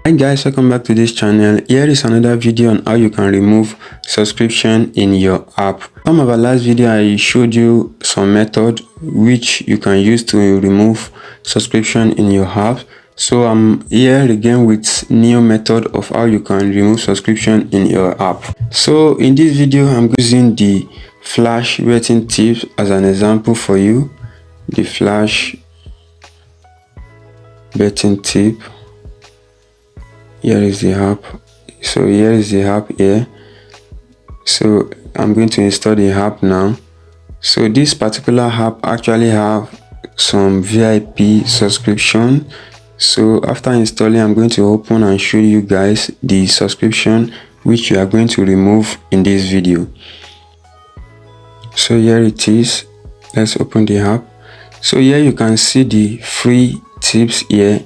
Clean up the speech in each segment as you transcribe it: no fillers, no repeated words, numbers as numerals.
Hi guys, welcome back to this channel. Here is another video on how you can remove subscription in your app. From our last video, I showed you some method which you can use to remove subscription in your app. So I'm here again with new method of how you can remove subscription in your app. So in this video, I'm using the flash betting tips as an example for you. The flash betting tip. Here is the app. So here is the app here. So I'm going to install the app now. So this particular app actually have some VIP subscription. So after installing, I'm going to open and show you guys the subscription which you are going to remove in this video. So here it is. Let's open the app. So here you can see the free tips here.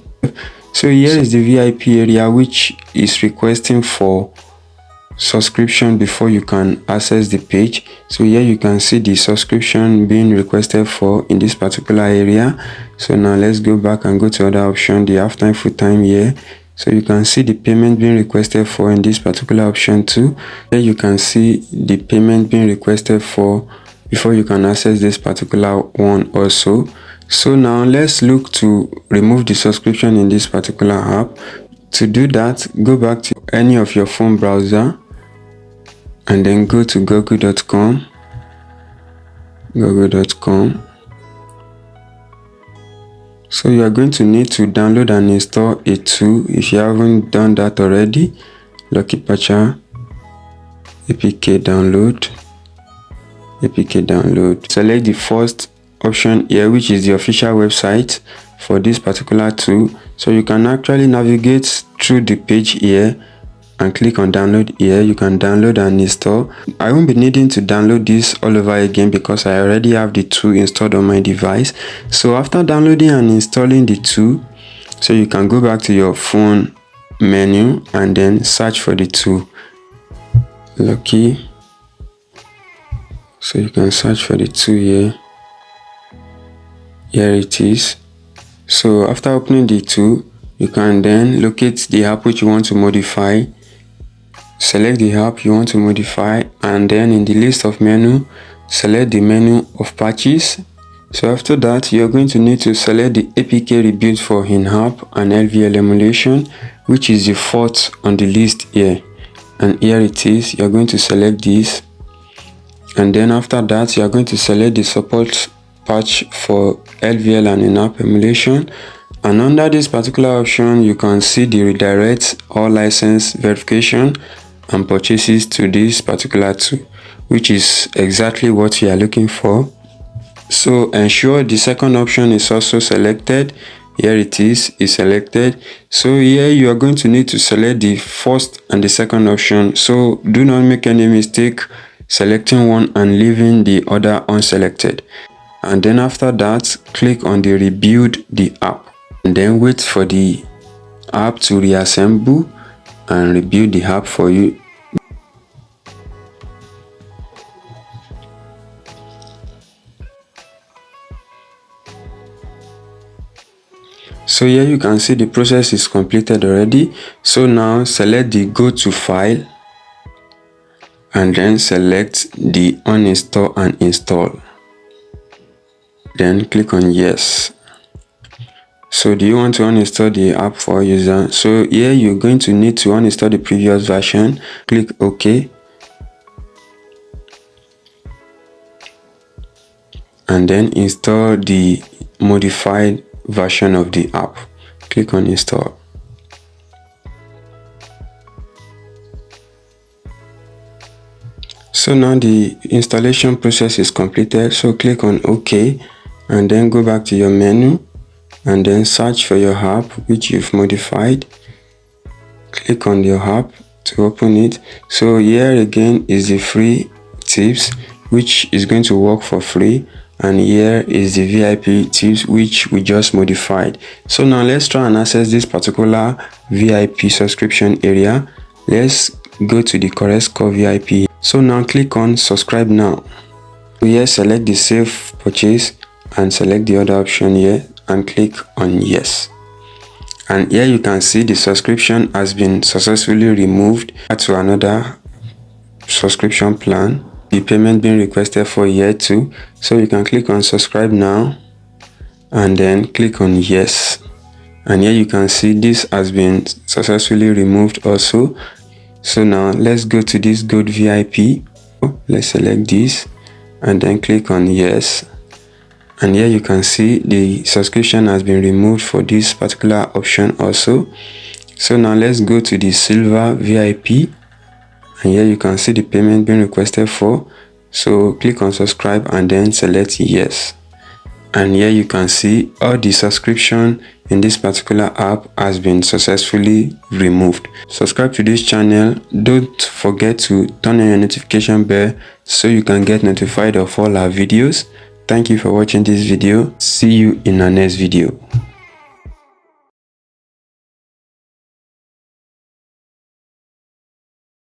So here is the VIP area which is requesting for subscription before you can access the page. So here you can see the subscription being requested for in this particular area. So now let's go back and go to other option, the halftime full time here. So you can see the payment being requested for in this particular option too. Here you can see the payment being requested for before you can access this particular one also. So now let's look to remove the subscription in this particular app. To do that, go back to any of your phone browser and then go to google.com. So you are going to need to download and install a tool if you haven't done that already. Lucky Patcher APK download. Select the first option here, which is the official website for this particular tool. So you can actually navigate through the page here and click on download here. You can download and install. I won't be needing to download this all over again because I already have the tool installed on my device. So after downloading and installing the tool, so you can go back to your phone menu and then search for the tool. Lucky. So you can search for the tool here. Here it is. So after opening the tool, you can then locate the app which you want to modify. Select the app you want to modify, and then in the list of menu, select the menu of patches. So after that, you're going to need to select the APK rebuild for in-app and LVL emulation, which is the fourth on the list here. And here it is. You're going to select this. And then after that, you are going to select the support patch for LVL and in-app emulation. And under this particular option, you can see the redirect or license verification and purchases to this particular tool, which is exactly what we are looking for. So ensure the second option is also selected. Here it is selected. So here you are going to need to select the first and the second option. So do not make any mistake selecting one and leaving the other unselected. And then after that, click on the rebuild the app and then wait for the app to reassemble and rebuild the app for you. So here you can see the process is completed already. So now select the go to file and then select the uninstall and install. Then click on yes. So do you want to uninstall the app for user? So here you're going to need to uninstall the previous version. Click OK. And then install the modified version of the app. Click on install. So now the installation process is completed. So click on OK and then go back to your menu and then search for your app which you've modified. Click on your app to open it. So here again is the free tips which is going to work for free, and here is the VIP tips which we just modified. So now let's try and access this particular VIP subscription area. Let's go to the correct core VIP. So now click on subscribe now. Here select the save purchase and select the other option here and click on yes. And here you can see the subscription has been successfully removed to another subscription plan. The payment being requested for here too. So you can click on subscribe now and then click on yes. And here you can see this has been successfully removed also. So now let's go to this Gold VIP. Let's select this and then click on yes. And here you can see the subscription has been removed for this particular option also. So now let's go to the Silver VIP. And here you can see the payment being requested for. So click on subscribe and then select yes. And here you can see all the subscription in this particular app has been successfully removed. Subscribe to this channel. Don't forget to turn on your notification bell so you can get notified of all our videos. Thank you for watching this video. See you in our next video.